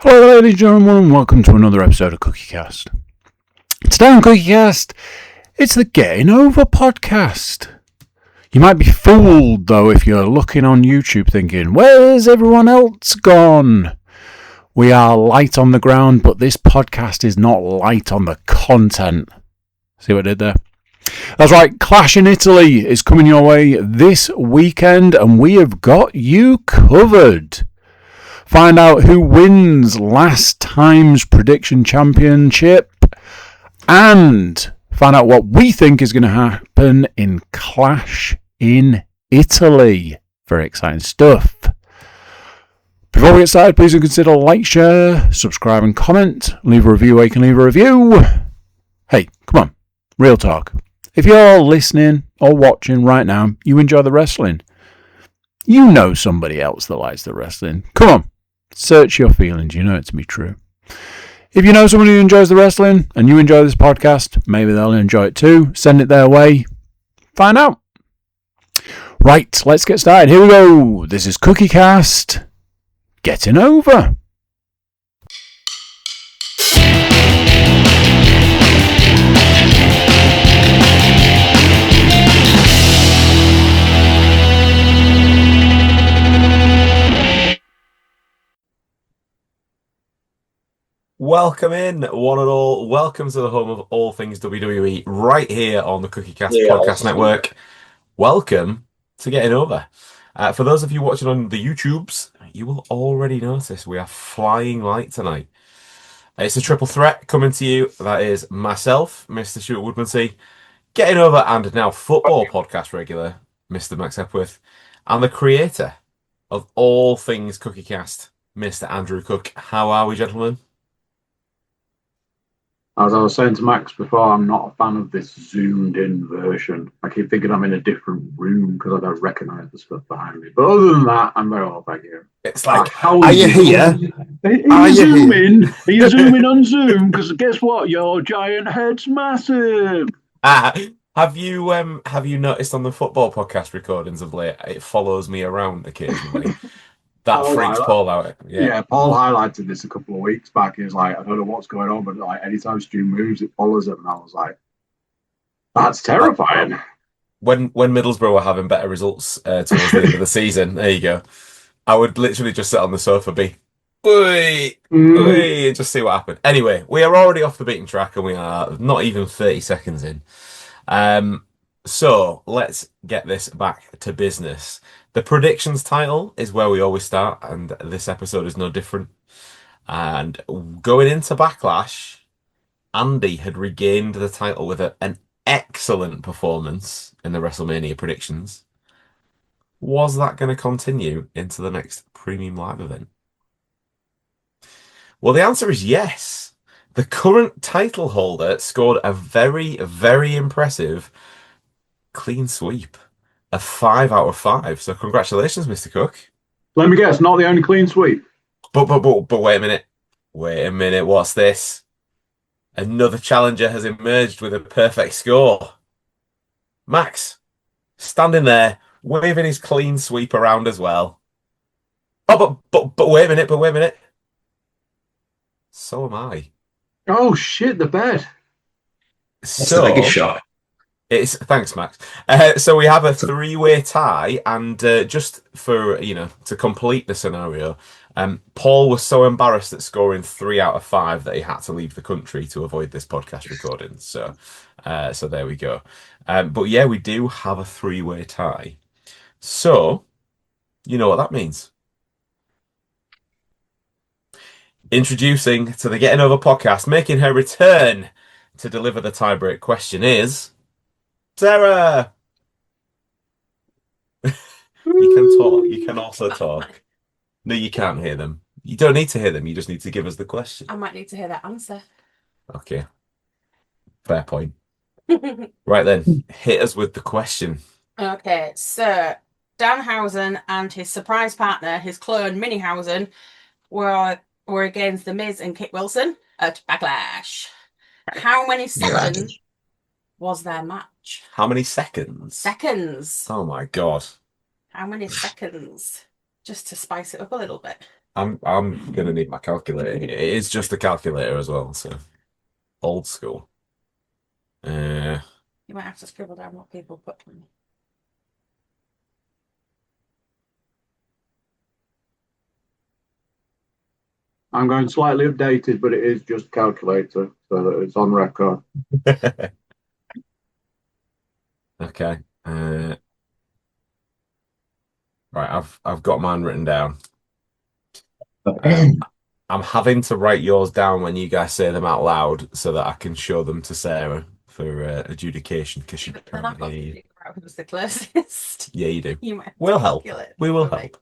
Hello ladies and gentlemen, and welcome to another episode of CookieCast. Today on CookieCast, it's the Getting Over podcast. You might be fooled though if you're looking on YouTube thinking, where's everyone else gone? We are light on the ground, but this podcast is not light on the content. See what I did there? That's right, Clash in Italy is coming your way this weekend, and we have got you covered. Find out who wins last time's prediction championship and find out what we think is going to happen in Clash in Italy. Very exciting stuff. Before we get started, please consider like, share, subscribe and comment. Leave a review where you can leave a review. Hey, come on, real talk. If you're listening or watching right now, you enjoy the wrestling. You know somebody else that likes the wrestling. Come on. Search your feelings, you know it to be true. If you know someone who enjoys the wrestling and you enjoy this podcast, maybe they'll enjoy it too. Send it their way. Find out. Right, let's get started. Here we go. This is CookieCast. Getting Over. Welcome in, one and all. Welcome to the home of all things WWE, right here on the CookieCast Podcast Network. Welcome to Getting Over. For those of you watching on the YouTubes, you will already notice we are flying light tonight. It's a triple threat coming to you. That is myself, Mr. Stuart Woodmansey, Getting Over and now football podcast regular, Mr. Max Hepworth, and the creator of all things CookieCast, Mr. Andrew Cook. How are we, gentlemen? As I was saying to Max before, I'm not a fan of this zoomed-in version. I keep thinking I'm in a different room because I don't recognise the stuff behind me. But other than that, I'm very well, thank you. It's like, are you here? Are you zooming? Are you zooming on Zoom? Because guess what? Your giant head's massive. Have you noticed on the football podcast recordings of late, it follows me around occasionally? That freaks Paul out. Yeah, Paul highlighted this a couple of weeks back. He was like, I don't know what's going on, but like anytime Stu moves, it follows him. And I was like, that's terrifying. When Middlesbrough were having better results towards the end of the season, there you go. I would literally just sit on the sofa, and just see what happened. Anyway, we are already off the beaten track, and we are not even 30 seconds in. So let's get this back to business. The predictions title is where we always start, and this episode is no different. And going into Backlash, Andy had regained the title with an excellent performance in the WrestleMania predictions. Was that going to continue into the next Premium Live event? Well, the answer is yes. The current title holder scored a very, very impressive clean sweep. A 5 out of 5. So congratulations, Mr. Cook. Let me guess, not the only clean sweep. But wait a minute. Wait a minute. What's this? Another challenger has emerged with a perfect score. Max, standing there, waving his clean sweep around as well. Oh, but wait a minute. But wait a minute. So am I. Oh shit! The bed. That's the biggest shot. Thanks, Max. So we have a 3-way tie, and just for to complete the scenario, Paul was so embarrassed at scoring 3 out of 5 that he had to leave the country to avoid this podcast recording. So there we go. But yeah, we do have a 3-way tie. So you know what that means. Introducing to the Getting Over podcast, making her return to deliver the tiebreak question is Sarah. You can talk. You can also talk. No, you can't hear them. You don't need to hear them. You just need to give us the question. I might need to hear that answer. Okay. Fair point. Right then, hit us with the question. Okay, so Danhausen and his surprise partner, his clone Minihausen, were against The Miz and Kit Wilson at Backlash. How many seconds was their match? How many seconds? Seconds. Oh my god. How many seconds? just to spice it up a little bit. I'm gonna need my calculator. It is just a calculator as well, so old school. You might have to scribble down what people put. I'm going slightly updated, but it is just calculator, so that it's on record. Okay. Right, I've got mine written down. I'm having to write yours down when you guys say them out loud so that I can show them to Sarah for adjudication because she Then I've got to apparently. figure out who's the closest. Yeah, you do. You might We'll help. calculate We will for me. help.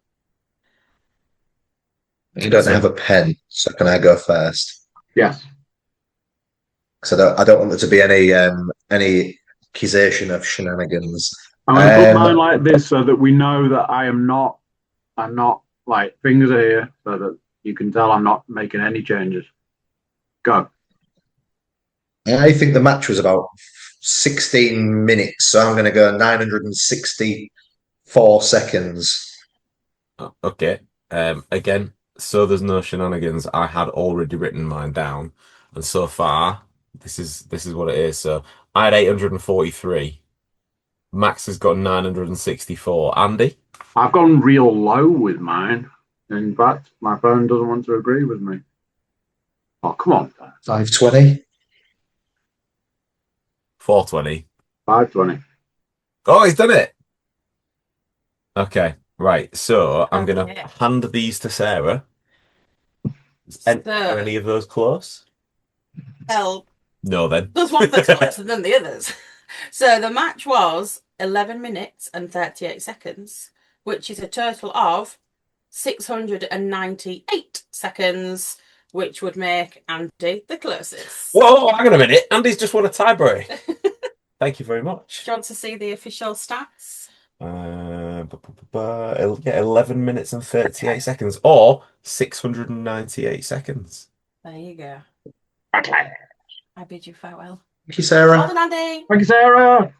You don't have a pen, so can I go first? Yes. Because I don't want there to be any accusation of shenanigans. I'm going to put mine like this so that we know that I'm not like fingers are here so that you can tell I'm not making any changes. Go. I think the match was about 16 minutes, so I'm going to go 964 seconds. Okay. Again, so there's no shenanigans. I had already written mine down, and so far, this is what it is. So I had 843. Max has got 964. Andy? I've gone real low with mine. In fact, my phone doesn't want to agree with me. Oh, come on. 520. 420. 520. Oh, he's done it. Okay, right. So I'm going Okay. to hand these to Sarah. Are any of those close? Well, No, then. there's one that's closer than the others. So the match was 11 minutes and 38 seconds, which is a total of 698 seconds, which would make Andy the closest. Whoa, hang on a minute. Andy's just won a tie-break. Thank you very much. Do you want to see the official stats? 11 minutes and 38 seconds, or 698 seconds. There you go. I bid you farewell. Thank you, Sarah. Well done, Andy. Thank you, Sarah.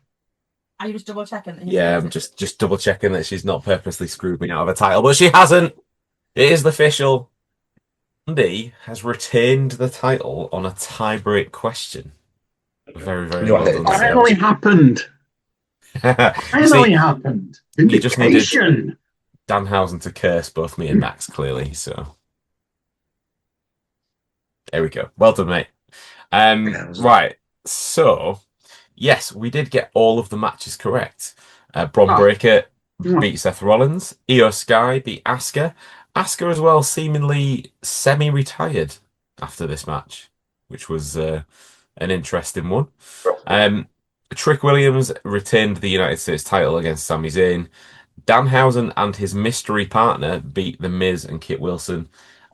Are you just double checking? Yeah, I'm just double checking that she's not purposely screwed me out of a title, but she hasn't. It is official. Andy has retained the title on a tie-break question. Very, very well done. Finally happened. Finally happened. You just needed Vindication. Danhausen to curse both me and Max, clearly. So there we go. Well done, mate. Right. So yes, we did get all of the matches correct. Bron Breakker beat Seth Rollins. Io Sky beat Asuka. Asuka as well, seemingly semi-retired after this match, which was an interesting one. Trick Williams retained the United States title against Sami Zayn. Danhausen and his mystery partner beat The Miz and Kit Wilson.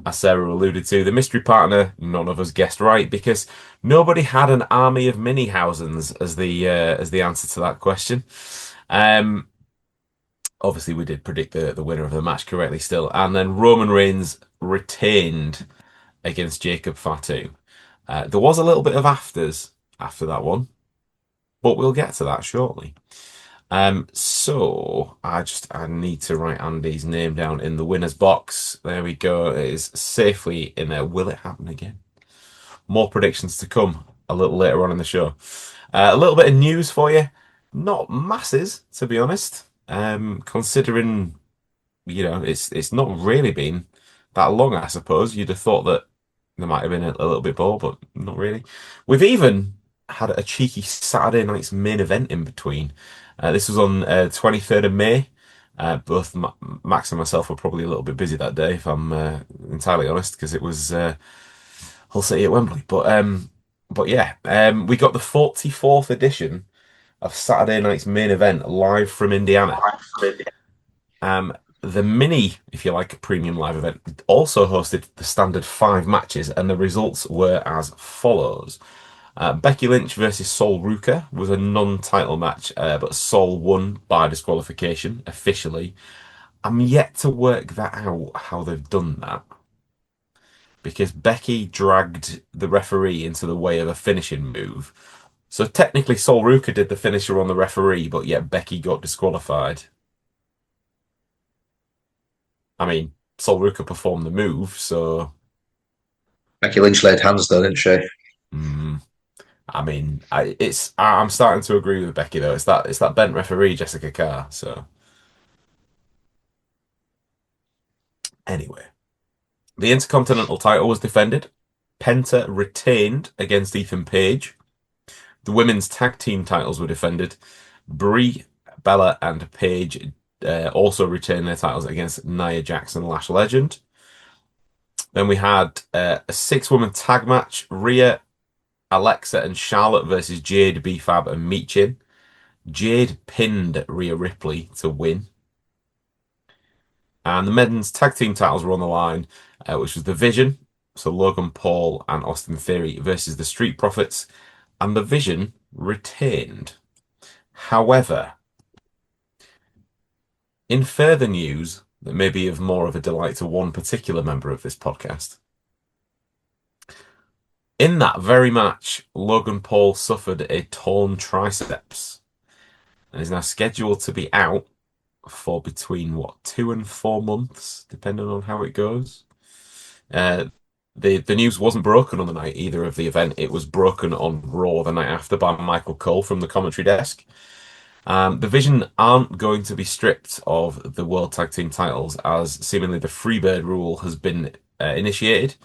As Sarah alluded to, the mystery partner, none of us guessed right because nobody had an army of mini-Hausens as the answer to that question. Obviously, we did predict the winner of the match correctly still. And then Roman Reigns retained against Jacob Fatu. There was a little bit of afters after that one, but we'll get to that shortly. So I need to write Andy's name down in the winner's box. There we go. It is safely in there. Will it happen again? More predictions to come a little later on in the show. A little bit of news for you. Not masses, to be honest. Considering, it's not really been that long, I suppose. You'd have thought that there might have been a little bit more, but not really. We've even had a cheeky Saturday night's main event in between. This was on 23rd of May. Both Max and myself were probably a little bit busy that day, if I'm entirely honest, because it was Hull City at Wembley. But yeah, we got the 44th edition of Saturday night's main event live from Indiana. The mini, if you like, premium live event also hosted the standard 5 matches, and the results were as follows. Becky Lynch versus Sol Ruka was a non-title match, but Sol won by disqualification officially. I'm yet to work that out, how they've done that, because Becky dragged the referee into the way of a finishing move. So technically Sol Ruka did the finisher on the referee, but yet Becky got disqualified. I mean, Sol Ruka performed the move, so Becky Lynch laid hands though, didn't she? I mean, I'm starting to agree with Becky though. It's that bent referee Jessica Carr. So anyway, the Intercontinental title was defended. Penta retained against Ethan Page. The women's tag team titles were defended. Brie, Bella, and Paige also retained their titles against Nia Jax and Lash Legend. Then we had a 6-woman tag match: Rhea, Alexa, and Charlotte versus Jade, B-Fab, and Michin. Jade pinned Rhea Ripley to win. And the men's tag team titles were on the line, which was the Vision, so Logan Paul and Austin Theory versus the Street Profits, and the Vision retained. However, in further news that may be of more of a delight to one particular member of this podcast, in that very match, Logan Paul suffered a torn triceps and is now scheduled to be out for between 2 and 4 months, depending on how it goes. The news wasn't broken on the night either of the event. It was broken on Raw the night after by Michael Cole from the commentary desk. The Vision aren't going to be stripped of the World Tag Team titles, as seemingly the Freebird rule has been initiated.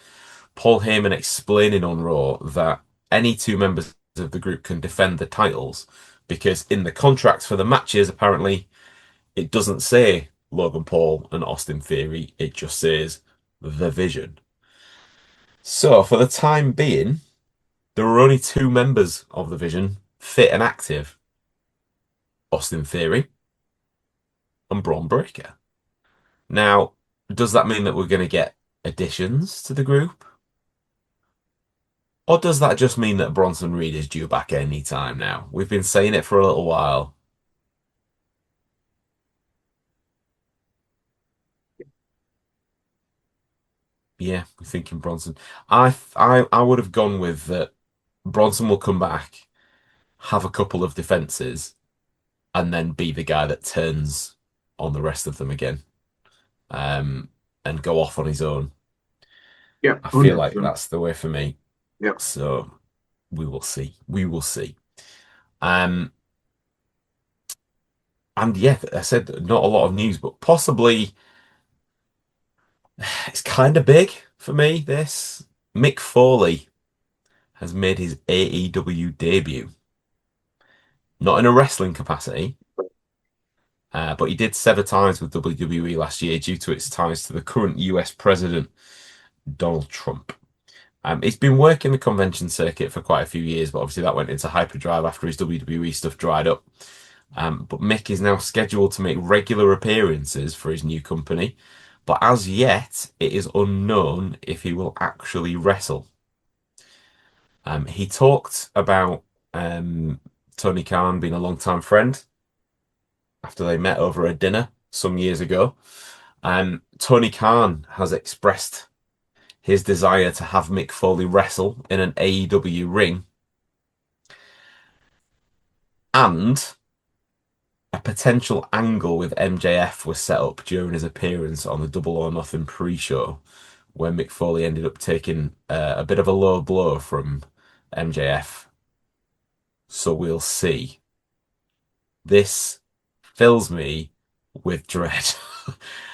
Paul Heyman explaining on Raw that any 2 members of the group can defend the titles, because in the contracts for the matches, apparently, it doesn't say Logan Paul and Austin Theory. It just says the Vision. So for the time being, there were only 2 members of the Vision fit and active: Austin Theory and Braun Breaker. Now, does that mean that we're going to get additions to the group? Or does that just mean that Bronson Reed is due back any time now? We've been saying it for a little while. Yeah, we're thinking Bronson. I would have gone with that. Bronson will come back, have a couple of defenses, and then be the guy that turns on the rest of them again, and go off on his own. Yeah, I feel like 100%. that's the way for me. Yep. So we will see. We will see. And yeah, I said not a lot of news, but possibly it's kind of big for me. This Mick Foley has made his AEW debut, not in a wrestling capacity, but he did sever ties with WWE last year due to its ties to the current US president, Donald Trump. He's been working the convention circuit for quite a few years, but obviously that went into hyperdrive after his WWE stuff dried up. But Mick is now scheduled to make regular appearances for his new company, but as yet, it is unknown if he will actually wrestle. He talked about Tony Khan being a long-time friend after they met over a dinner some years ago. Tony Khan has expressed his desire to have Mick Foley wrestle in an AEW ring, and a potential angle with MJF was set up during his appearance on the Double or Nothing pre-show, where Mick Foley ended up taking a bit of a low blow from MJF. So we'll see. This fills me with dread.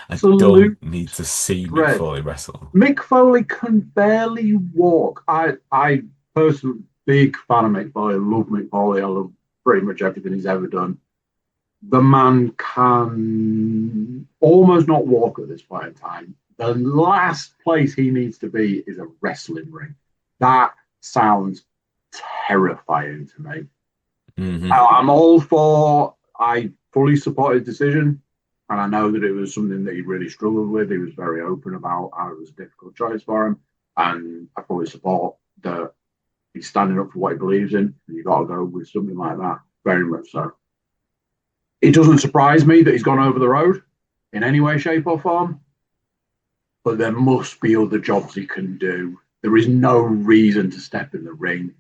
I don't need to see Mick Foley wrestle. Mick Foley can barely walk. I personally, big fan of Mick Foley. I love Mick Foley. I love pretty much everything he's ever done. The man can almost not walk at this point in time. The last place he needs to be is a wrestling ring. That sounds terrifying to me. Mm-hmm. I'm all for, I fully support his decision. And I know that it was something that he really struggled with. He was very open about how it was a difficult choice for him. And I fully support that he's standing up for what he believes in. And you've got to go with something like that. Very much so. It doesn't surprise me that he's gone over the road in any way, shape, or form. But there must be other jobs he can do. There is no reason to step in the ring.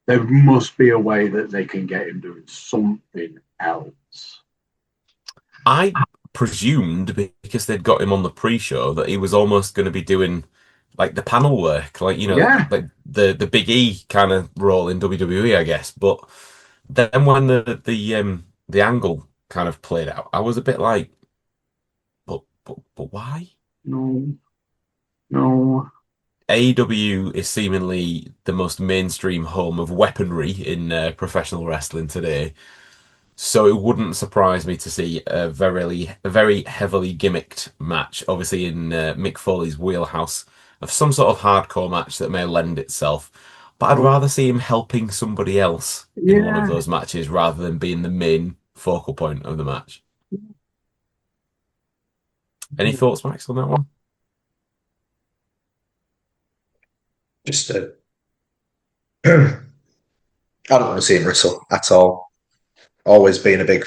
There must be a way that they can get him doing something else. I presumed, because they'd got him on the pre-show, that he was almost going to be doing like the panel work, like Yeah. like the Big E kind of role in WWE, I guess. But then when the angle kind of played out, I was a bit like, but why? No. AEW is seemingly the most mainstream home of weaponry in professional wrestling today. So it wouldn't surprise me to see a very heavily gimmicked match, obviously in Mick Foley's wheelhouse, of some sort of hardcore match that may lend itself. But I'd rather see him helping somebody else in one of Yeah. those matches rather than being the main focal point of the match. Any thoughts, Max, on that one? Just I don't want to see him wrestle at all. Always been a big.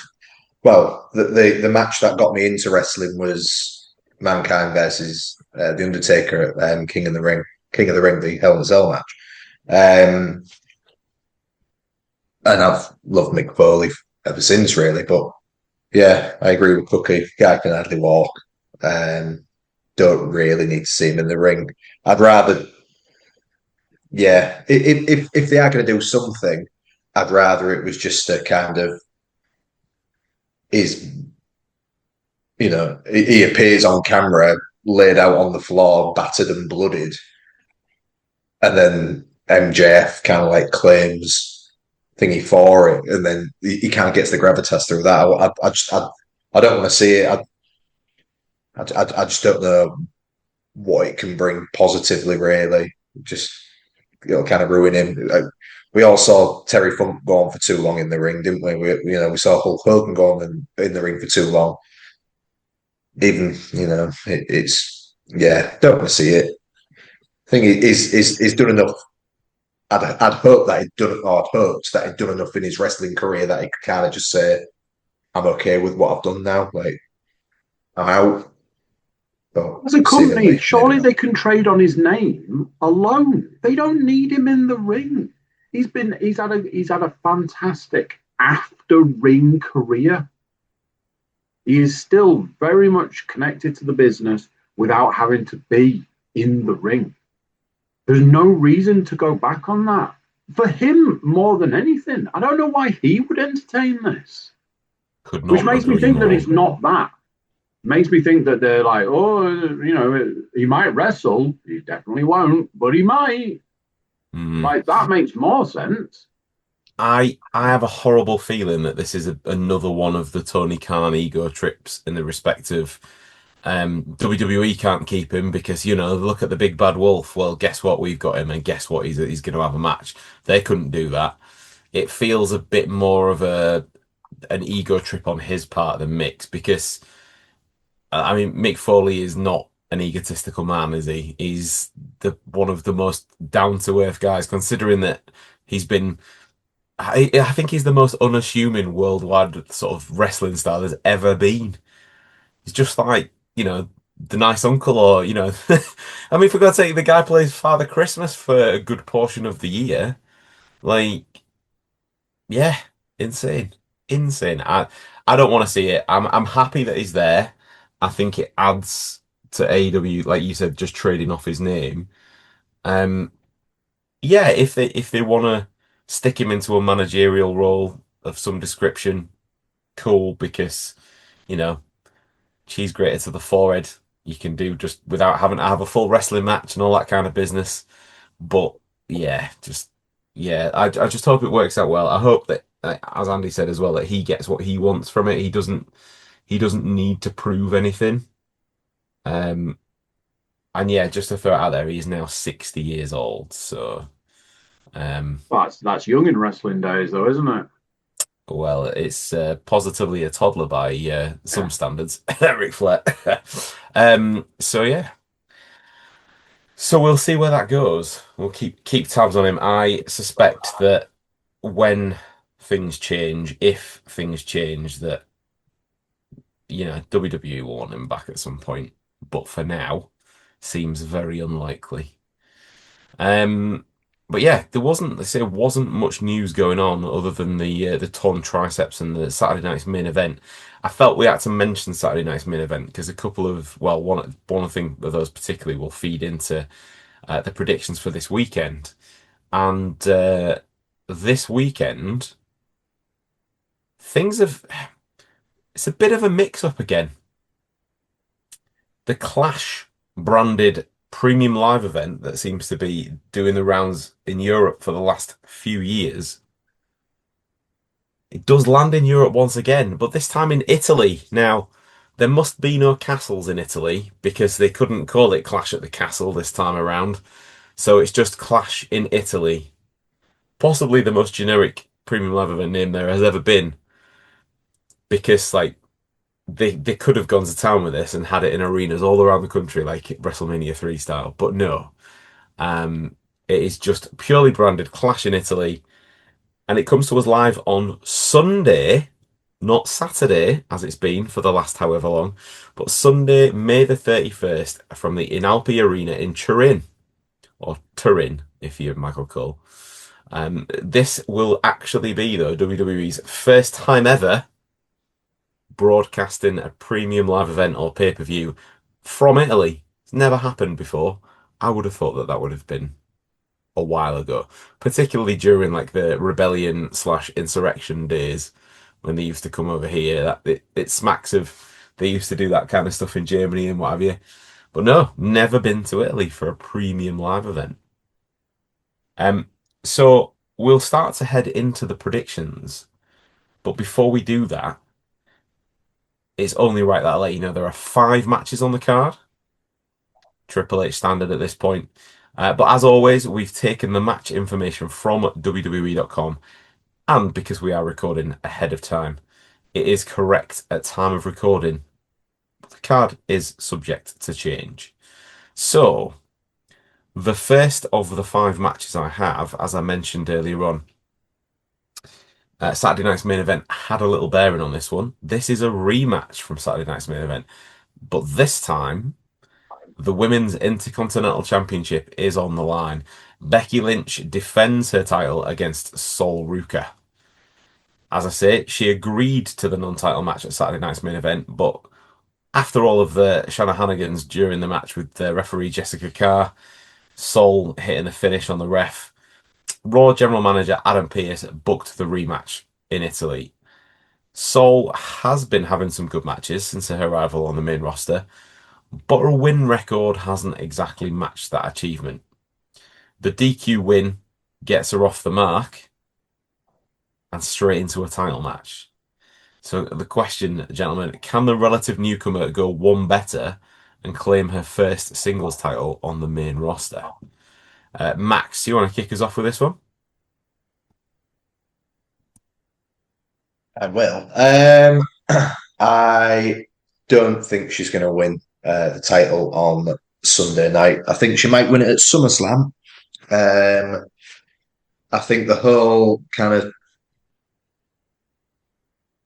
Well, the match that got me into wrestling was Mankind versus the Undertaker at King of the Ring, the Hell in a Cell match. And I've loved Mick Foley ever since, really. But yeah, I agree with Cookie. Guy can hardly walk. Don't really need to see him in the ring. I'd rather, yeah, if they are going to do something, I'd rather it was just a kind of is, he appears on camera laid out on the floor, battered and blooded, and then MJF kind of like claims thingy for it, and then he kind of gets the gravitas through that. I don't want to see it. I just don't know what it can bring positively. Really, just kind of ruin him. We all saw Terry Funk go on for too long in the ring, didn't we? We saw Hulk Hogan go on in the ring for too long. Even it's don't want to see it. I think he's done enough. I'd hope that he'd done, or I'd hoped that he'd done enough in his wrestling career that he could kind of just say, "I'm okay with what I've done now. Like, I'm out." But As a company, seemingly, surely maybe they can trade on his name alone. They don't need him in the ring. He's had a fantastic after ring career. He is still very much connected to the business without having to be in the ring. There's no reason to go back on that. For him, more than anything, I don't know why he would entertain this. Could Which not makes me agree think that more. it's not that. Makes me think that they're like, he might wrestle. He definitely won't, but he might. Like, that makes more sense. I have a horrible feeling that this is another one of the Tony Khan ego trips in the respect of WWE can't keep him because look at the big bad wolf. Well, guess what? We've got him, and guess what? He's going to have a match. They couldn't do that. It feels a bit more of an ego trip on his part than Mick's, because I mean Mick Foley is not an egotistical man, is he? He's the one of the most down to earth guys, considering that he's been. I think he's the most unassuming worldwide sort of wrestling star there's ever been. He's just like, the nice uncle, or, I mean, for God's sake, the guy plays Father Christmas for a good portion of the year. Like, yeah, insane. Insane. I don't want to see it. I'm happy that he's there. I think it adds to AEW, like you said, just trading off his name. Um, yeah, if they want to stick him into a managerial role of some description, cool, because you know cheese grater to the forehead you can do just without having to have a full wrestling match and all that kind of business. But yeah, I just hope it works out well. I hope that, as Andy said as well, that he gets what he wants from it. He doesn't need to prove anything. Um, and yeah, just to throw it out there, he's now 60 years old, so. That's young in wrestling days, though, isn't it? Well, it's positively a toddler by some standards, Ric Flair. So yeah, so we'll see where that goes. We'll keep tabs on him. I suspect that when things change, if things change, that WWE will want him back at some point. But for now, seems very unlikely. But yeah, wasn't much news going on other than the torn triceps and the Saturday night's main event. I felt we had to mention Saturday night's main event because a couple of one thing of those particularly will feed into the predictions for this weekend. And this weekend, things have it's a bit of a mix-up again. The Clash branded premium live event that seems to be doing the rounds in Europe for the last few years. It does land in Europe once again, but this time in Italy. Now, there must be no castles in Italy because they couldn't call it Clash at the Castle this time around. So it's just Clash in Italy. Possibly the most generic premium live event name there has ever been. Because like they could have gone to town with this and had it in arenas all around the country, like WrestleMania 3 style. But no. It is just purely branded Clash in Italy. And it comes to us live on Sunday, not Saturday, as it's been for the last however long, but Sunday, May the 31st, from the Inalpi Arena in Turin, or Turin, if you're Michael Cole. This will actually be, though, WWE's first time ever broadcasting a premium live event or pay-per-view from Italy. It's never happened before. I would have thought that would have been a while ago, particularly during like the rebellion/insurrection days when they used to come over here. That it smacks of they used to do that kind of stuff in Germany and what have you. But no, never been to Italy for a premium live event. So we'll start to head into the predictions, but before we do that, it's only right that I let you know there are 5 matches on the card. Triple H standard at this point. But as always, we've taken the match information from WWE.com, and because we are recording ahead of time, it is correct at time of recording. But the card is subject to change. So, the first of the 5 matches I have, as I mentioned earlier on, Saturday night's main event had a little bearing on this one. This is a rematch from Saturday night's main event, but this time the Women's Intercontinental Championship is on the line. Becky Lynch defends her title against Sol Ruka. As I say, she agreed to the non-title match at Saturday night's main event, but after all of the shenanigans during the match with the referee Jessica Carr, Sol hitting the finish on the ref, Raw General Manager Adam Pearce booked the rematch in Italy. Sol has been having some good matches since her arrival on the main roster, but her win record hasn't exactly matched that achievement. The DQ win gets her off the mark and straight into a title match. So the question, gentlemen, can the relative newcomer go one better and claim her first singles title on the main roster? Max, do you want to kick us off with this one? I will. I don't think she's going to win the title on Sunday night. I think she might win it at SummerSlam. I think the whole kind of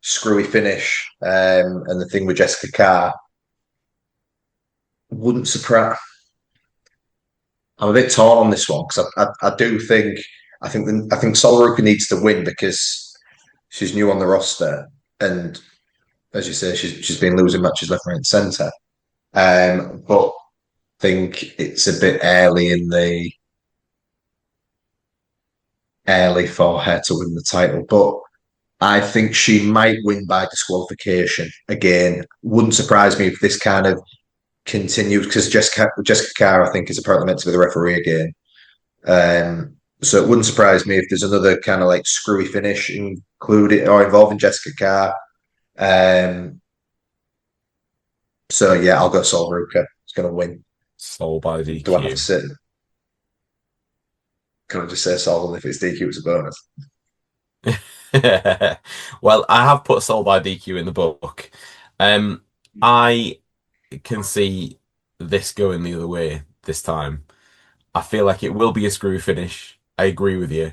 screwy finish and the thing with Jessica Carr wouldn't surprise. I'm a bit torn on this one because I do think I think Sol Ruka needs to win because she's new on the roster and as you say she's been losing matches left, right, and centre. But I think it's a bit early for her to win the title. But I think she might win by disqualification again. Wouldn't surprise me if this kind of continues because Jessica Carr, I think, is apparently meant to be the referee again. So it wouldn't surprise me if there's another kind of like screwy finish included or involving Jessica Carr. So yeah, I'll go Sol Ruka. It's going to win. Sol by DQ. Do I have to sit? Can I just say Sol if it's DQ? It's a bonus. Well, I have put Sol by DQ in the book. I can see this going the other way this time. I feel like it will be a screw finish. I agree with you.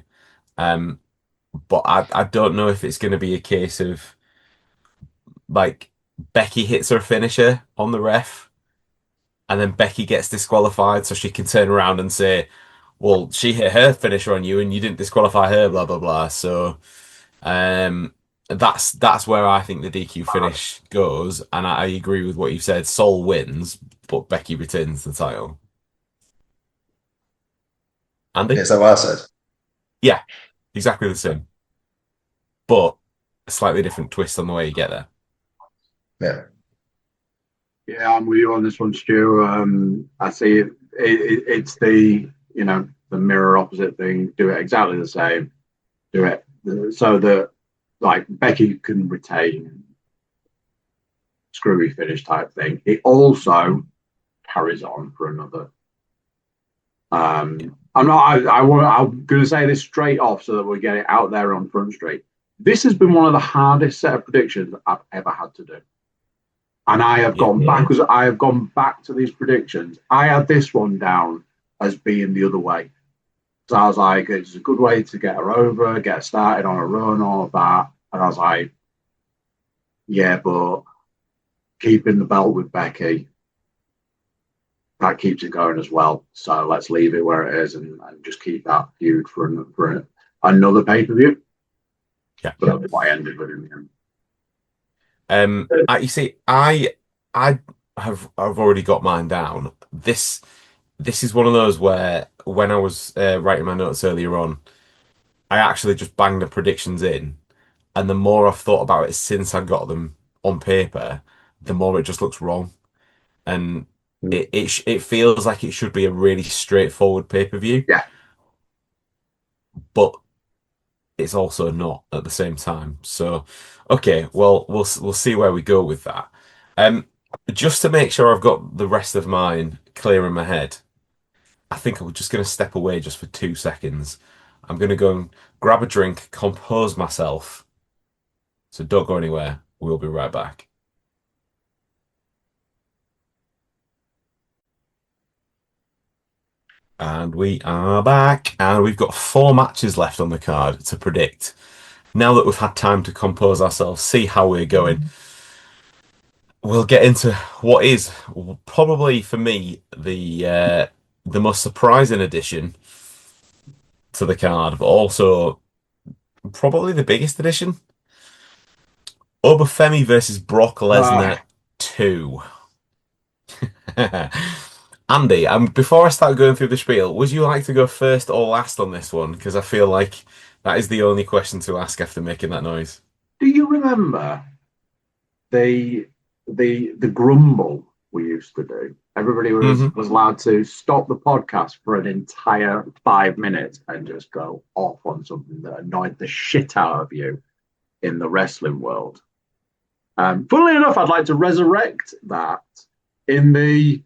But I don't know if it's going to be a case of like Becky hits her finisher on the ref and then Becky gets disqualified so she can turn around and say, well, she hit her finisher on you and you didn't disqualify her, blah blah blah. So that's where I think the DQ finish goes, and I agree with what you said. Sol wins, but Becky retains the title. Andy? Is that what I said? Yeah, exactly the same, but a slightly different twist on the way you get there. Yeah. Yeah, I'm with you on this one, Stu. I see it's the the mirror opposite thing. Do it exactly the same. Do it so that like Becky can retain screwy finish type thing. It also carries on for another. I'm not. I'm going to say this straight off so that we get it out there on Front Street. This has been one of the hardest set of predictions I've ever had to do. And I have gone backwards. I have gone back to these predictions. I had this one down as being the other way. So I was like, it's a good way to get her over, get started on a run, all of that. And I was like, yeah, but keeping the belt with Becky, that keeps it going as well. So let's leave it where it is and just keep that feud for another pay-per-view. Yeah. But that's why I ended with him. You see, I have I've already got mine down. This is one of those where when I was writing my notes earlier on, I actually just banged the predictions in, and the more I've thought about it since I got them on paper, the more it just looks wrong, and it feels like it should be a really straightforward pay-per-view. Yeah. But it's also not at the same time. So, okay, well, we'll see where we go with that. Just to make sure I've got the rest of mine clear in my head, I think I'm just going to step away just for 2 seconds. I'm going to go and grab a drink, compose myself. So don't go anywhere. We'll be right back. And we are back, and we've got 4 matches left on the card to predict. Now that we've had time to compose ourselves, see how we're going, we'll get into what is probably for me the most surprising addition to the card, but also probably the biggest addition. Obafemi versus Brock Lesnar 2. Andy, before I start going through the spiel, would you like to go first or last on this one? Because I feel like that is the only question to ask after making that noise. Do you remember the grumble we used to do? Everybody was allowed to stop the podcast for an entire 5 minutes and just go off on something that annoyed the shit out of you in the wrestling world. Funnily enough, I'd like to resurrect that in the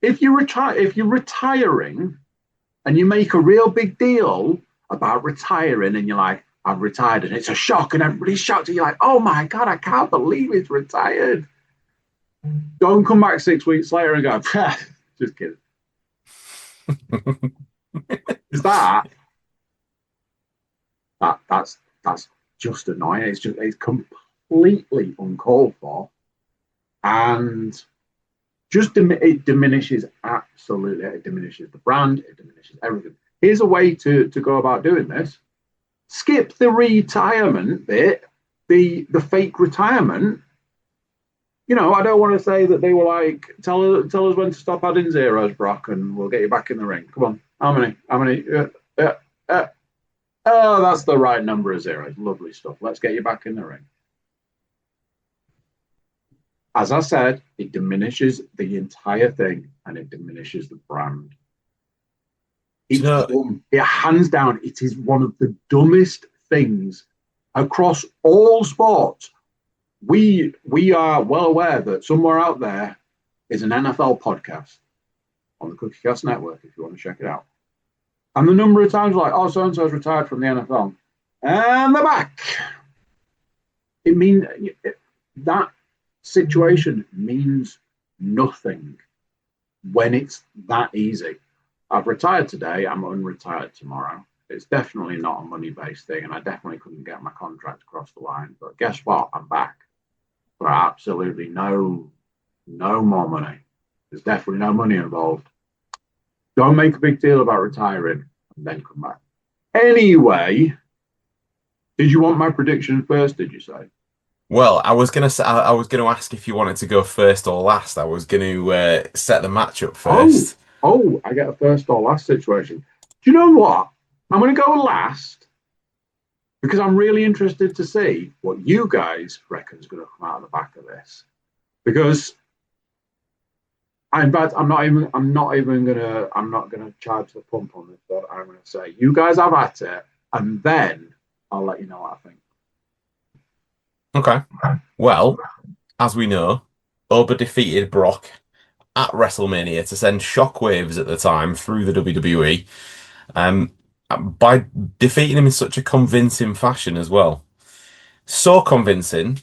if you're retiring and you make a real big deal about retiring and you're like, I've retired, and it's a shock and everybody's shocked and you're like, oh my God, I can't believe he's retired. Don't come back 6 weeks later and go, just kidding. Is that's just annoying. It's completely uncalled for. And it diminishes absolutely. It diminishes the brand. It diminishes everything. Here's a way to go about doing this: skip the retirement bit, the fake retirement. I don't want to say that they were like, tell us when to stop adding zeros, Brock, and we'll get you back in the ring. Come on, how many? Oh, that's the right number of zeros. Lovely stuff. Let's get you back in the ring. As I said, it diminishes the entire thing and it diminishes the brand. It's dumb. It hands down, it is one of the dumbest things across all sports. We are well aware that somewhere out there is an NFL podcast on the CookieCast Network if you want to check it out. And the number of times like, oh, so-and-so's retired from the NFL. And they're back. That situation means nothing when it's that easy. I've retired today, I'm unretired tomorrow. It's definitely not a money-based thing, and I definitely couldn't get my contract across the line. But guess what? I'm back for absolutely no more money. There's definitely no money involved. Don't make a big deal about retiring and then come back. Anyway, did you want my prediction first? Did you say? Well, I was gonna say, I was gonna ask if you wanted to go first or last. I was gonna set the match up first. Oh, I get a first or last situation. Do you know what? I'm going to go last because I'm really interested to see what you guys reckon is going to come out of the back of this. Because I'm not gonna charge the pump on this, but I'm gonna say you guys have at it, and then I'll let you know what I think. Okay. Well, as we know, Oba defeated Brock at WrestleMania to send shockwaves at the time through the WWE, by defeating him in such a convincing fashion as well. So convincing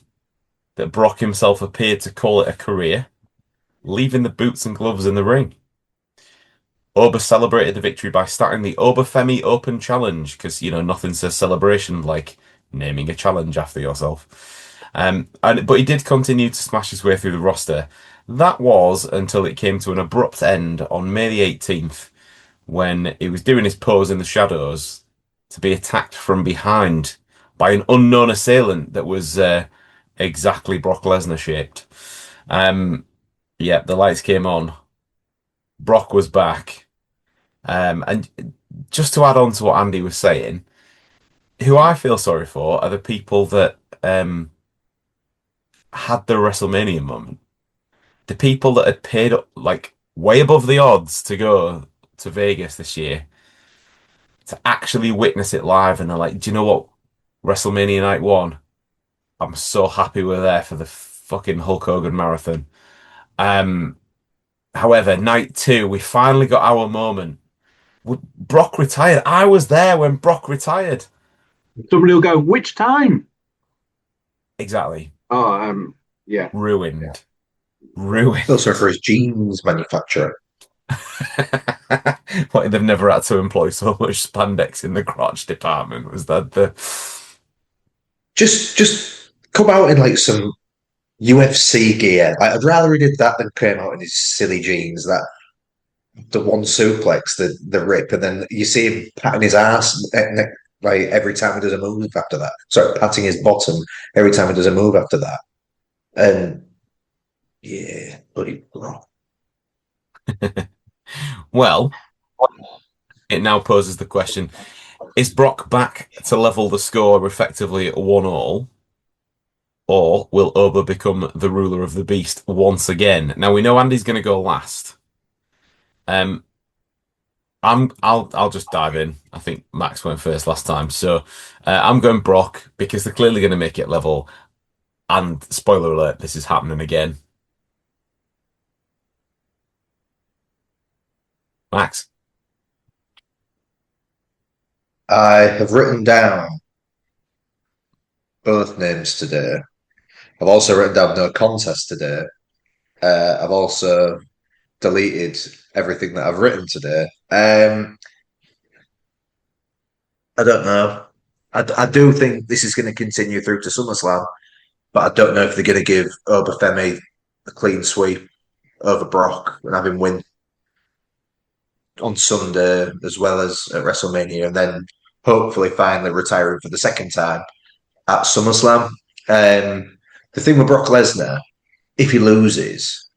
that Brock himself appeared to call it a career, leaving the boots and gloves in the ring. Oba celebrated the victory by starting the Obafemi Open Challenge, because, nothing says celebration like naming a challenge after yourself. But he did continue to smash his way through the roster. That was until it came to an abrupt end on May the 18th, when he was doing his pose in the shadows to be attacked from behind by an unknown assailant that was exactly Brock Lesnar shaped. The lights came on. Brock was back. And just to add on to what Andy was saying, who I feel sorry for are the people that had the WrestleMania moment. The people that had paid like way above the odds to go to Vegas this year to actually witness it live, and they're like, do you know what? WrestleMania night 1, I'm so happy we're there for the fucking Hulk Hogan marathon. However, night 2, we finally got our moment. Brock retired. I was there when Brock retired. Somebody will go, which time? Exactly. Oh, yeah. Ruined. Also for his jeans manufacturer. Like, they've never had to employ so much spandex in the crotch department. Was that the... Just come out in like some UFC gear. Like, I'd rather he did that than came out in his silly jeans. That the one suplex, the rip, and then you see him patting his ass like every time he does a move after that. Sorry, patting his bottom every time he does a move after that. And yeah, bloody Brock. Well, it now poses the question, is Brock back to level the score effectively at 1-1? Or will Oba become the ruler of the beast once again? Now, we know Andy's going to go last. I'll just dive in. I think Max went first last time, so I'm going Brock because they're clearly going to make it level. And spoiler alert, this is happening again. Max, I have written down both names today. I've also written down no contest today. I've also deleted everything that I've written today. I don't know. I do think this is going to continue through to SummerSlam, but I don't know if they're going to give Obafemi a clean sweep over Brock and have him win on Sunday as well as at WrestleMania, and then hopefully finally retiring for the second time at SummerSlam. The thing with Brock Lesnar, if he loses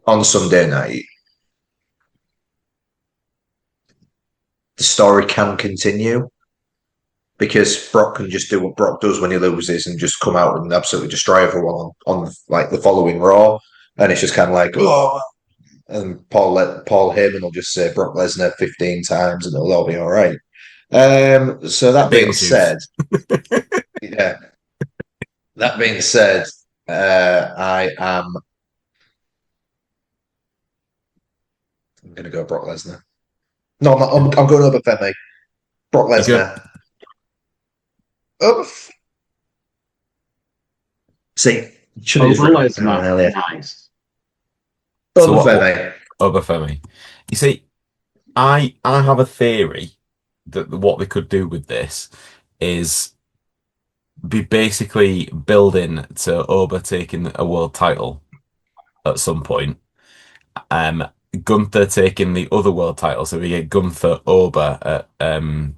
on Sunday night, the story can continue because Brock can just do what Brock does when he loses and just come out and absolutely destroy everyone on like the following Raw, and it's just kind of like, oh, and Paul Heyman will just say Brock Lesnar 15 times and it'll all be all right. So that being said, yeah. That being said, I'm going to go Brock Lesnar. No, I'm going over Femi. Brock Lesnar. See, over Lesnar. Nice. Over Femi. Over Femi. You see, I have a theory that what they could do with this is be basically building to Oba taking a world title at some point, Gunther taking the other world title, so we get Gunther Ober at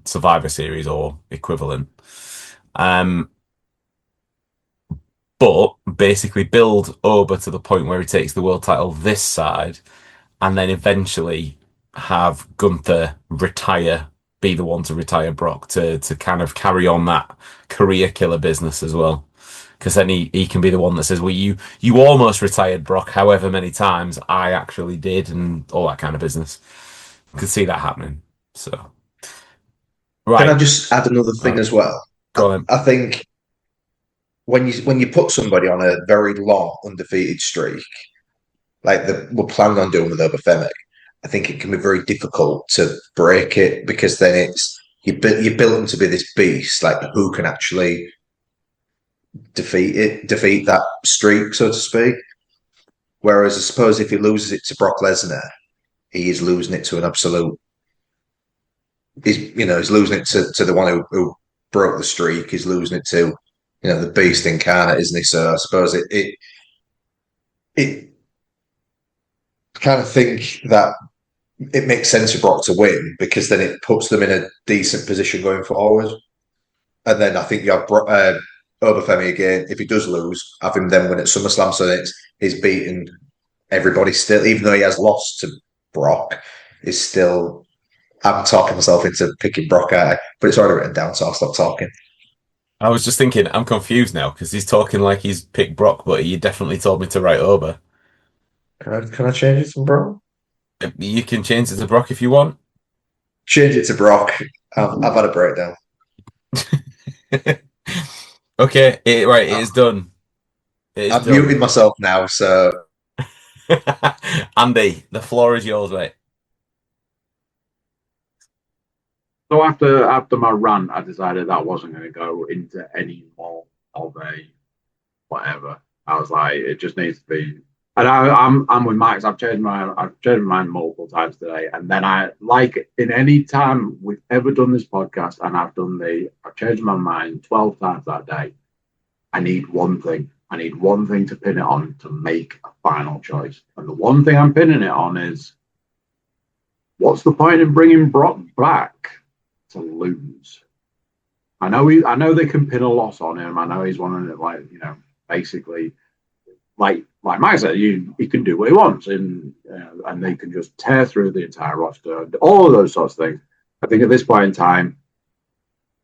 Survivor Series or equivalent. But basically build Ober to the point where he takes the world title this side, and then eventually have Gunther retire, be the one to retire Brock to kind of carry on that career killer business as well. Because then he can be the one that says, well, you almost retired Brock however many times, I actually did, and all that kind of business. Could see that happening. So, right. Can I just add another thing as well? Go on. I think when you put somebody on a very long undefeated streak, like we're planning on doing with Obafemi, I think it can be very difficult to break it, because then it's you build them to be this beast, like who can actually defeat that streak, so to speak. Whereas I suppose if he loses it to Brock Lesnar, he is losing it to an absolute. He's losing it to the one who broke the streak. He's losing it to the beast incarnate, isn't he? So I suppose it kind of think that it makes sense for Brock to win, because then it puts them in a decent position going forward. And then I think you have Obafemi again. If he does lose, have him then win at SummerSlam, so he's beaten everybody still, even though he has lost to Brock. Is still. I'm talking myself into picking Brock out, but it's already written down, so I'll stop talking. I was just thinking, I'm confused now because he's talking like he's picked Brock, but he definitely told me to write Ober. Can I change it to Brock? You can change it to Brock if you want. Change it to Brock. I've had a breakdown. Okay, right, it is done. I've muted myself now, so Andy, the floor is yours, mate. So after my rant, I decided that I wasn't going to go into any more of a whatever. I was like, it just needs to be. And I'm with Max. I've changed my mind multiple times today. And then like in any time we've ever done this podcast, and I've changed my mind 12 times that day. I need one thing. I need one thing to pin it on to make a final choice. And the one thing I'm pinning it on is, what's the point in bringing Brock back to lose? I know they can pin a loss on him. I know he's one of the, basically, like Mike said, he can do what he wants, and they can just tear through the entire roster, all of those sorts of things. I think at this point in time,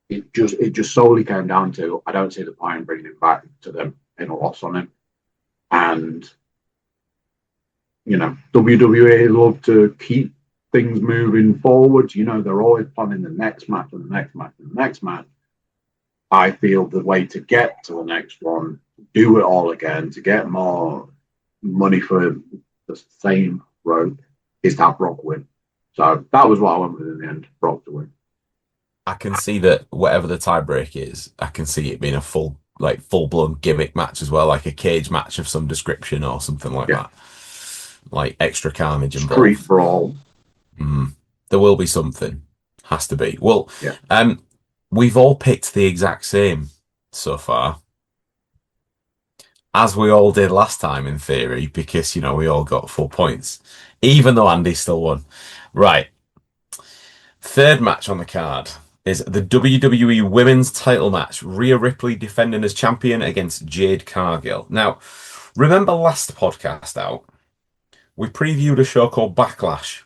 it just solely came down to, I don't see the point in bringing him back to them in a loss on him. And WWE love to keep things moving forward. They're always planning the next match and the next match and the next match. I feel the way to get to the next one, do it all again, to get more money for the same road, is to have Brock win. So that was what I went with in the end, Brock to win. I can see that whatever the tiebreak is, I can see it being a full-blown gimmick match as well, like a cage match of some description or something like that. Like extra carnage involved. Street brawl. There will be something. Has to be. Well, yeah. We've all picked the exact same so far. As we all did last time, in theory, because, we all got 4 points. Even though Andy still won. Right. Third match on the card is the WWE Women's title match. Rhea Ripley defending as champion against Jade Cargill. Now, remember last podcast out, we previewed a show called Backlash.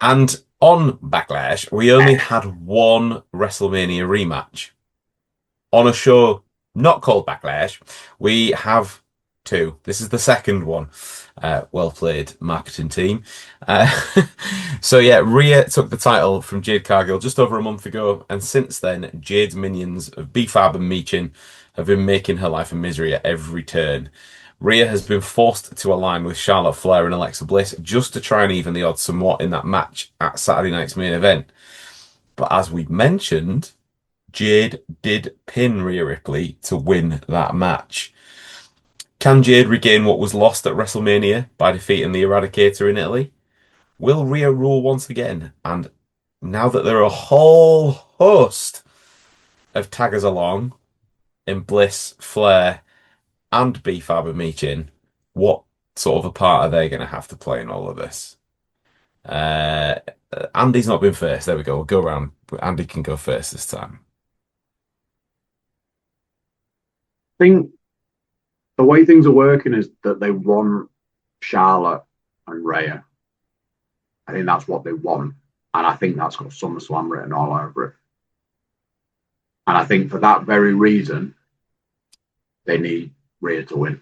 And on Backlash, we only had one WrestleMania rematch. On a show not called Backlash, we have two. This is the second one. Well played, marketing team. So yeah, Rhea took the title from Jade Cargill just over a month ago, and since then, Jade's minions of B-Fab and Michin have been making her life a misery at every turn. Rhea has been forced to align with Charlotte Flair and Alexa Bliss just to try and even the odds somewhat in that match at Saturday night's main event. But as we've mentioned, Jade did pin Rhea Ripley to win that match. Can Jade regain what was lost at WrestleMania by defeating the Eradicator in Italy? Will Rhea rule once again? And now that there are a whole host of taggers along in Bliss, Flair, and B-Fab and Michin, what sort of a part are they going to have to play in all of this? Andy's not been first. There we go. We'll go around. Andy can go first this time. I think the way things are working is that they want Charlotte and Rhea. I think that's what they want. And I think that's got SummerSlam written all over it. And I think for that very reason, they need Rhea to win.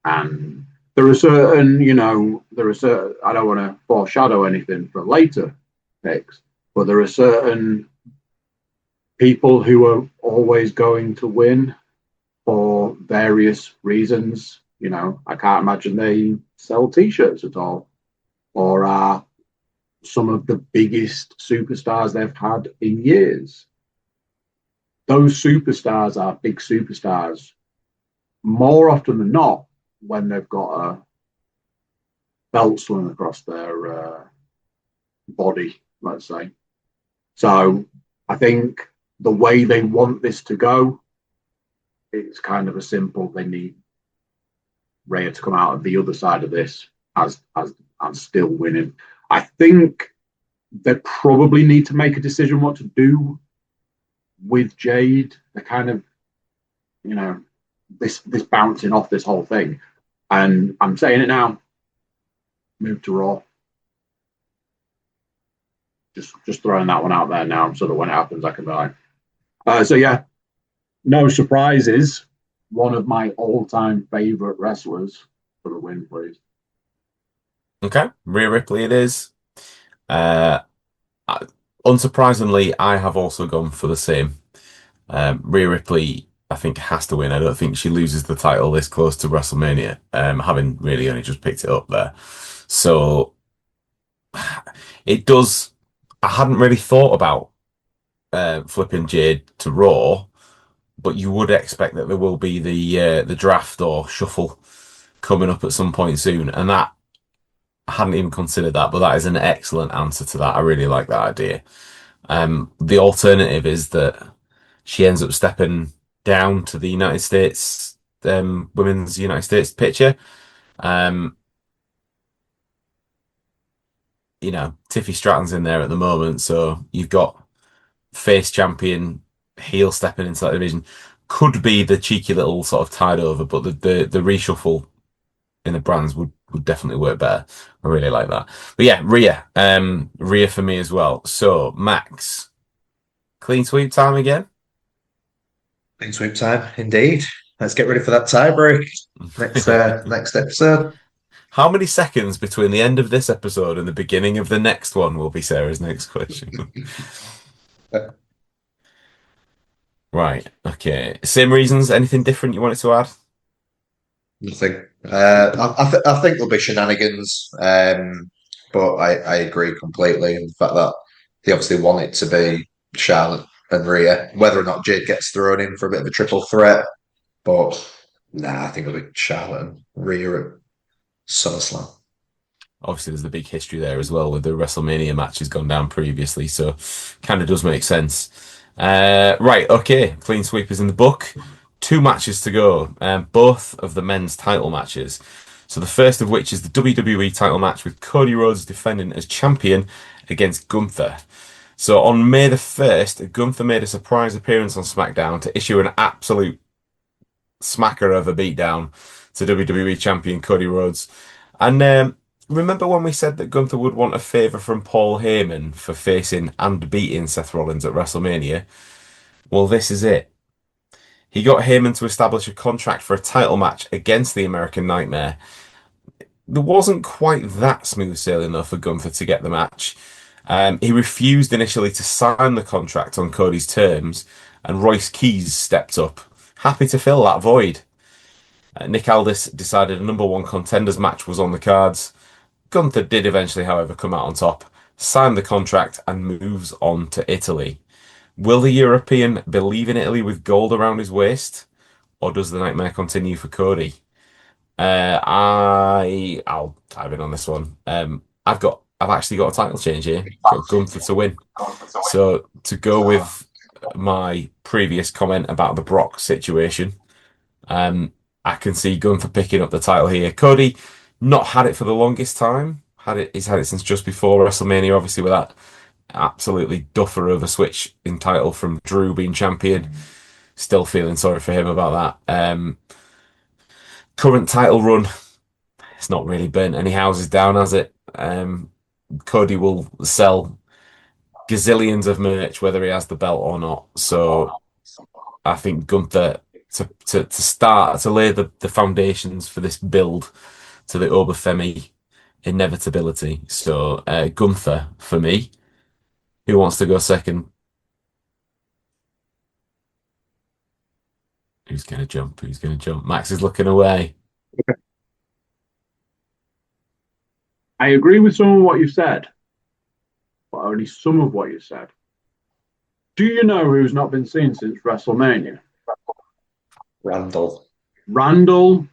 And there are certain, I don't want to foreshadow anything for later picks, but there are certain people who are always going to win for various reasons. I can't imagine they sell T-shirts at all, or are some of the biggest superstars they've had in years. Those superstars are big superstars more often than not when they've got a belt slung across their body, let's say. So I think the way they want this to go, it's kind of a simple, they need Rhea to come out of the other side of this as still winning. I think they probably need to make a decision what to do with Jade. They're kind of, this bouncing off this whole thing. And I'm saying it now, move to Raw. Just throwing that one out there now, so that when it happens, I can be like. So yeah, no surprises. One of my all-time favorite wrestlers for the win, please. Okay, Rhea Ripley it is. Unsurprisingly, I have also gone for the same. Rhea Ripley, I think, has to win. I don't think she loses the title this close to WrestleMania, having really only just picked it up there. So it does. I hadn't really thought about flipping Jade to Raw, but you would expect that there will be the draft or shuffle coming up at some point soon, and that I hadn't even considered that, but that is an excellent answer to that. I really like that idea. The alternative is that she ends up stepping down to the United States, women's United States picture. Tiffy Stratton's in there at the moment, so you've got face champion, heel stepping into that division. Could be the cheeky little sort of tied over, but the reshuffle in the brands would definitely work better. I really like that. But yeah, Rhea for me as well. So Max, clean sweep time again. Clean sweep time, indeed. Let's get ready for that tie break next episode. How many seconds between the end of this episode and the beginning of the next one will be Sarah's next question. Right. Okay. Same reasons. Anything different you wanted to add? Nothing. I think there'll be shenanigans, but I agree completely in the fact that they obviously want it to be Charlotte and Rhea. Whether or not Jade gets thrown in for a bit of a triple threat, but I think it'll be Charlotte and Rhea at SummerSlam. Obviously, there's the big history there as well with the WrestleMania matches gone down previously, so kind of does make sense. Right, okay, clean sweep is in the book. 2 matches to go, both of the men's title matches. So the first of which is the WWE title match with Cody Rhodes defending as champion against Gunther. So on May the 1st, Gunther made a surprise appearance on SmackDown to issue an absolute smacker of a beatdown to WWE champion Cody Rhodes. And remember when we said that Gunther would want a favour from Paul Heyman for facing and beating Seth Rollins at WrestleMania? Well, this is it. He got Heyman to establish a contract for a title match against the American Nightmare. There wasn't quite that smooth sailing though for Gunther to get the match. He refused initially to sign the contract on Cody's terms, and Royce Keys stepped up, happy to fill that void. Nick Aldis decided a number 1 contenders match was on the cards. Gunther did eventually, however, come out on top, sign the contract, and moves on to Italy. Will the European be leaving Italy with gold around his waist, or does the nightmare continue for Cody? I'll dive in on this one. I've actually got a title change here. Got Gunther to win. So to go with my previous comment about the Brock situation, I can see Gunther picking up the title here. Cody, not had it for the longest time. He's had it since just before WrestleMania, obviously with that absolutely duffer of a switch in title from Drew being champion. Still feeling sorry for him about that. Current title run, it's not really burnt any houses down, has it? Cody will sell gazillions of merch whether he has the belt or not. So I think Gunther to start to lay the foundations for this build to the Oberfemi inevitability. So Gunther for me. Who wants to go second? Who's going to jump? Who's going to jump? Max is looking away. I agree with some of what you said, but only some of what you said. Do you know who's not been seen since WrestleMania? Randall,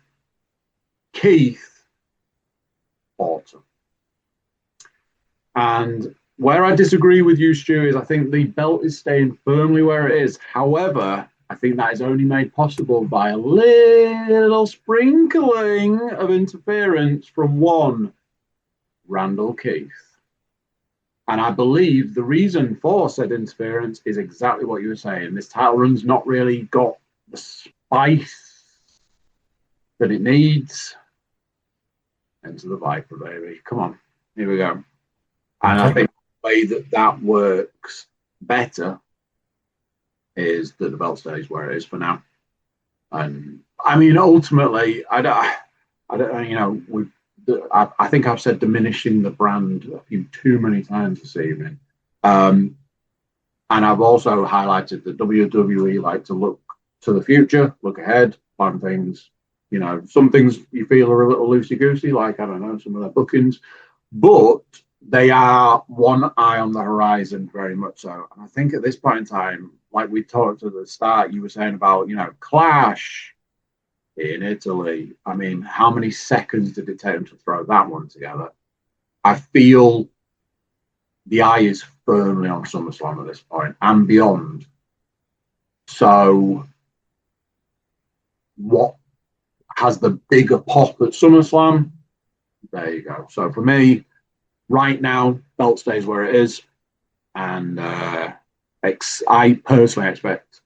Keith, Orton. And where I disagree with you, Stu, is I think the belt is staying firmly where it is. However, I think that is only made possible by a little sprinkling of interference from one Randall Keith. And I believe the reason for said interference is exactly what you were saying. This title run's not really got the spice that it needs. Enter the Viper, baby. Come on. Here we go. And I think the way that works better is that the belt stays where it is for now. And I mean, ultimately, I don't, you know, I think I've said diminishing the brand a few too many times this evening. And I've also highlighted that WWE like to look to the future, look ahead, plan things. You know, some things you feel are a little loosey-goosey, like, I don't know, some of their bookings, but they are one eye on the horizon, very much so. And I think at this point in time, like we talked at the start, you were saying about, you know, Clash in Italy. I mean, how many seconds did it take them to throw that one together? I feel the eye is firmly on SummerSlam at this point and beyond. So what has the bigger pop at SummerSlam? There you go. So for me, right now, belt stays where it is. And I personally expect...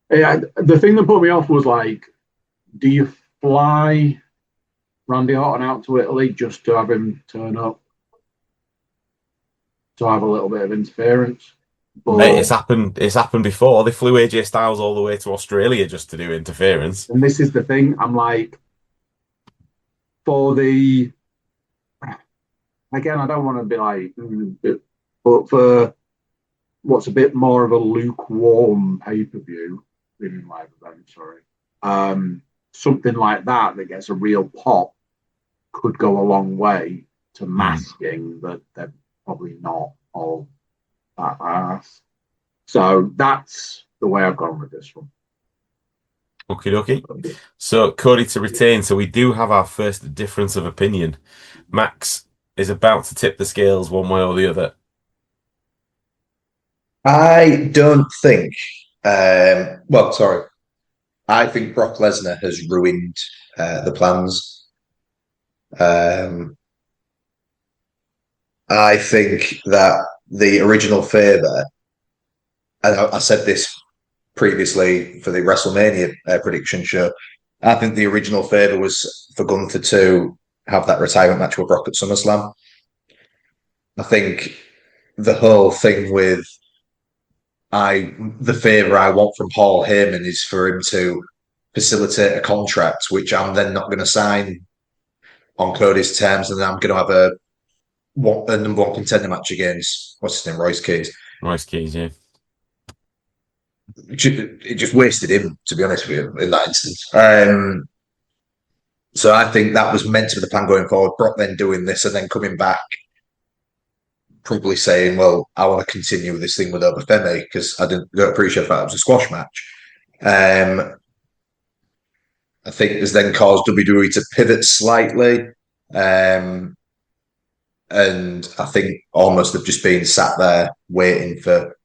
the thing that put me off was like, do you fly Randy Orton out to Italy just to have him turn up? To have a little bit of interference? But, mate, it's happened before. They flew AJ Styles all the way to Australia just to do interference. And this is the thing. I'm like, again, I don't want to be like, but for what's a bit more of a lukewarm pay-per-view, live event, sorry, something like that gets a real pop could go a long way to masking that they're probably not all that ass. So that's the way I've gone with this one. Okie dokie. So Cody to retain. So we do have our first difference of opinion. Max is about to tip the scales one way or the other. I don't think. I think Brock Lesnar has ruined the plans. I think that the original favour, and I said this previously for the WrestleMania prediction show, I think the original favour was for Gunther to have that retirement match with Brock at SummerSlam. I think the whole thing with the favour I want from Paul Heyman is for him to facilitate a contract, which I'm then not going to sign on Cody's terms, and then I'm going to have a number one contender match against, what's his name, Royce Keys. Royce Keys, yeah. It just wasted him, to be honest with you, in that instance. So I think that was meant to be the plan going forward. Brock then doing this and then coming back, probably saying, well, I want to continue this thing with Oberfemi because I don't appreciate that it was a squash match. I think has then caused WWE to pivot slightly. And I think almost they've just been sat there waiting for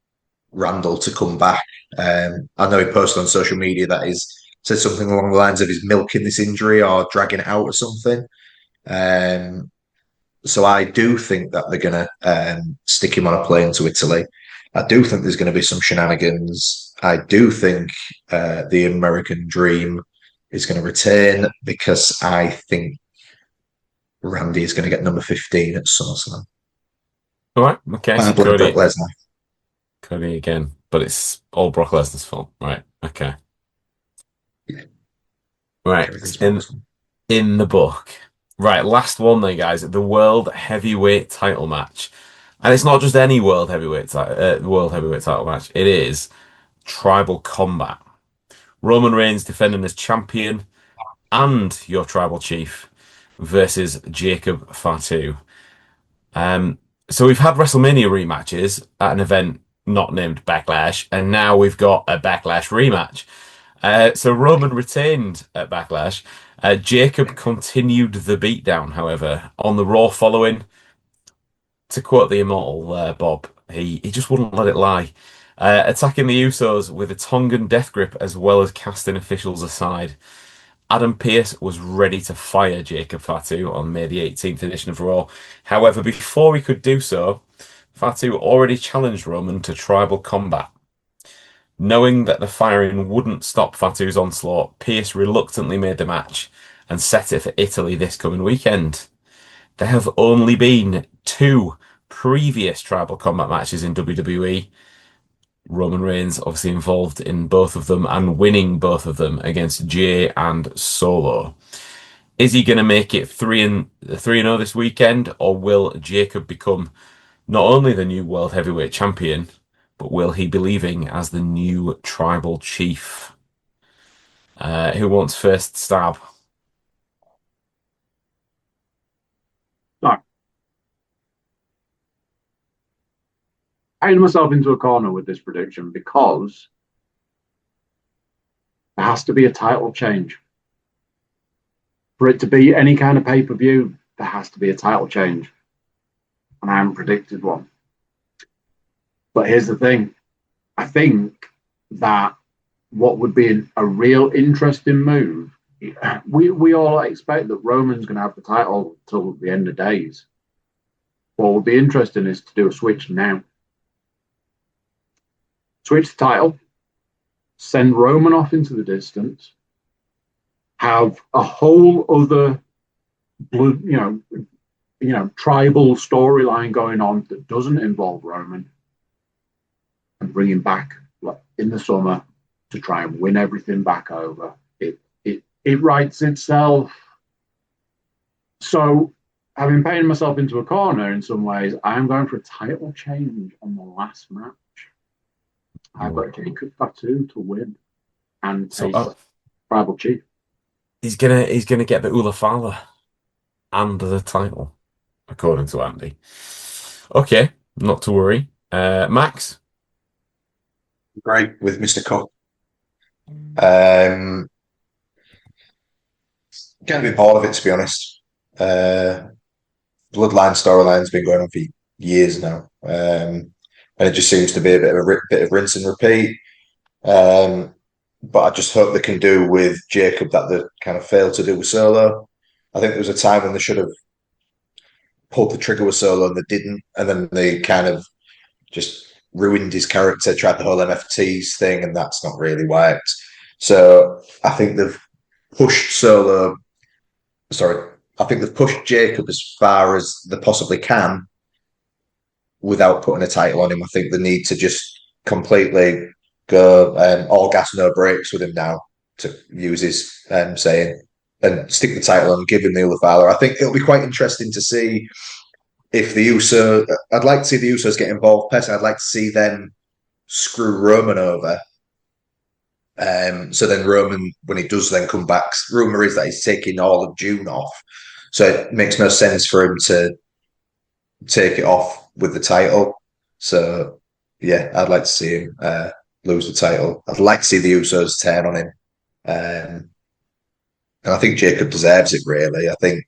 Randall to come back. I know he posted on social media that his said something along the lines of he's milking this injury or dragging it out or something. So I do think that they're going to stick him on a plane to Italy. I do think there's going to be some shenanigans. I do think the American Dream is going to retain because I think Randy is going to get number 15 at SummerSlam. All right. Okay. I blame Brock Lesnar. Cody again, but it's all Brock Lesnar's fault, right? Okay. Yeah. Right. In the book. Right, last one then, guys. The World Heavyweight Title match, and it's not just any World Heavyweight Title match. It is Tribal Combat. Roman Reigns defending as champion and your Tribal Chief versus Jacob Fatu. So we've had WrestleMania rematches at an event not named Backlash, and now we've got a Backlash rematch. So Roman retained at Backlash. Jacob continued the beatdown, however, on the Raw following. To quote the immortal Bob, he just wouldn't let it lie. Attacking the Usos with a Tongan death grip as well as casting officials aside. Adam Pearce was ready to fire Jacob Fatu on May the 18th edition of Raw. However, before he could do so, Fatu already challenged Roman to tribal combat. Knowing that the firing wouldn't stop Fatu's onslaught, Pearce reluctantly made the match and set it for Italy this coming weekend. There have only been 2 previous tribal combat matches in WWE. Roman Reigns obviously involved in both of them and winning both of them against Jay and Solo. Is he going to make it 3-0 this weekend, or will Jacob become not only the new World Heavyweight Champion, but will he be leaving as the new Tribal Chief? Who wants first stab? No. I painted myself into a corner with this prediction because there has to be a title change. For it to be any kind of pay-per-view, there has to be a title change. And I haven't predicted one. But here's the thing. I think that what would be a real interesting move, we all expect that Roman's going to have the title till the end of days. What would be interesting is to do a switch now. Switch the title, send Roman off into the distance, have a whole other tribal storyline going on that doesn't involve Roman, and bring him back in the summer to try and win everything back over. It writes itself. So, having painted myself into a corner in some ways, I am going for a title change on the last match. I've got Jacob Fatu to win and Tribal Chief. He's gonna get the Ulafala and the title, according to Andy. Okay, not to worry. Max? Great with Mr. Cook. Can't be bored of it, to be honest. Bloodline storyline's been going on for years now, and it just seems to be a bit of rinse and repeat. But I just hope they can do with Jacob that they kind of failed to do with Solo. I think there was a time when they should have pulled the trigger with Solo and they didn't, and then they kind of just ruined his character, tried the whole MFTs thing, and that's not really worked. So I think they've pushed Jacob as far as they possibly can without putting a title on him. I think they need to just completely go all gas, no brakes with him now, to use his saying, and stick the title on, give him the Ulafala. I think it'll be quite interesting to see if the Usos. I'd like to see the Usos get involved. Personally, I'd like to see them screw Roman over. So then Roman, when he does then come back, rumor is that he's taking all of June off. So it makes no sense for him to take it off with the title. So yeah, I'd like to see him lose the title. I'd like to see the Usos turn on him. And I think Jacob deserves it, really. I think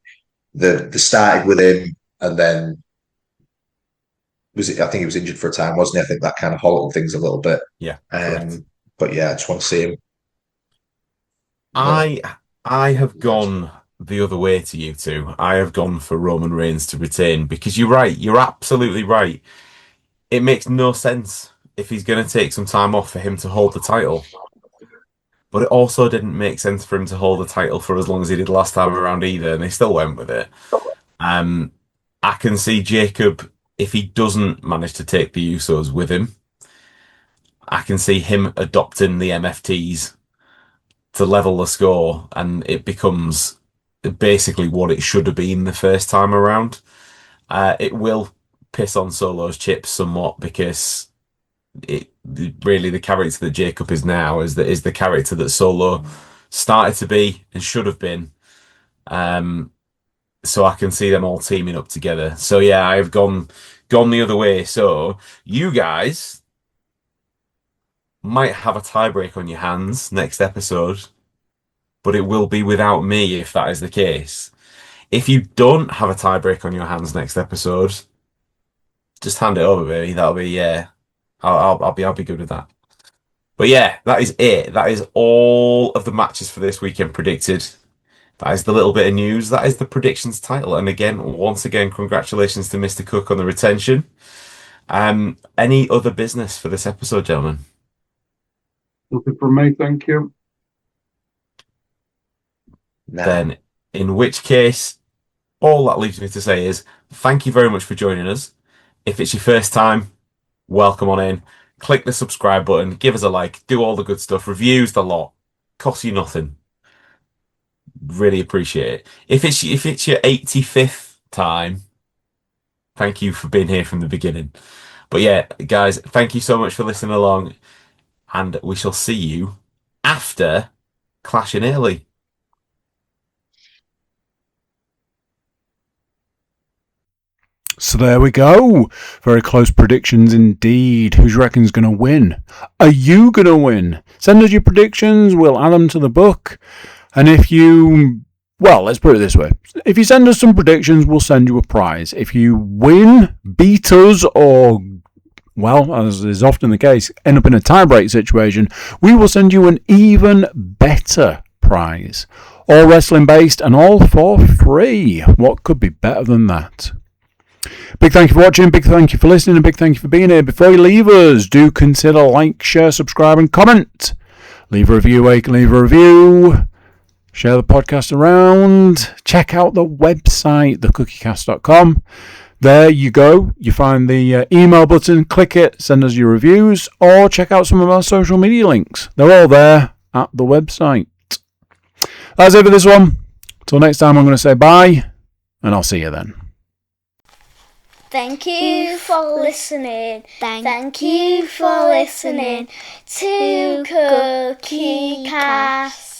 they started with him, and then I think he was injured for a time, wasn't he? I think that kind of halted things a little bit. Yeah. But yeah, I just want to see him. I have gone the other way to you two. I have gone for Roman Reigns to retain because you're right. You're absolutely right. It makes no sense if he's going to take some time off for him to hold the title. But it also didn't make sense for him to hold the title for as long as he did last time around either, and they still went with it. I can see Jacob, if he doesn't manage to take the Usos with him, I can see him adopting the MFTs to level the score, and it becomes basically what it should have been the first time around. It will piss on Solo's chips somewhat because really the character that Jacob is now is the character that Solo started to be and should have been. So I can see them all teaming up together. So yeah, I've gone the other way. So you guys might have a tiebreak on your hands next episode, but it will be without me if that is the case. If you don't have a tiebreak on your hands next episode, just hand it over, baby. That'll be yeah. I'll be good with that. But yeah, that is it. That is all of the matches for this weekend predicted. That is the little bit of news. That is the predictions title. And once again, congratulations to Mr. Cook on the retention. Any other business for this episode, gentlemen? Nothing from me, thank you. Nah. Then, in which case, all that leaves me to say is thank you very much for joining us. If it's your first time, welcome on in. Click the subscribe button, give us a like, do all the good stuff, reviews the lot. Costs you nothing. Really appreciate it. If it's your 85th time, thank you for being here from the beginning. But yeah, guys, thank you so much for listening along, and we shall see you after Clash in Italy. So there we go. Very close predictions indeed. Who do you reckon's going to win? Are you going to win? Send us your predictions. We'll add them to the book. And if you... Well, let's put it this way. If you send us some predictions, we'll send you a prize. If you win, beat us, or... Well, as is often the case, end up in a tie-break situation, we will send you an even better prize. All wrestling-based and all for free. What could be better than that? Big thank you for watching, big thank you for listening, and big thank you for being here. Before you leave us, do consider like, share, subscribe, and comment. Leave a review where you can leave a review. Share the podcast around. Check out the website, thecookiecast.com. There you go. You find the email button. Click it. Send us your reviews. Or check out some of our social media links. They're all there at the website. That's it for this one. Till next time, I'm going to say bye. And I'll see you then. Thank you for listening. Thank you for listening to Cookie Cast.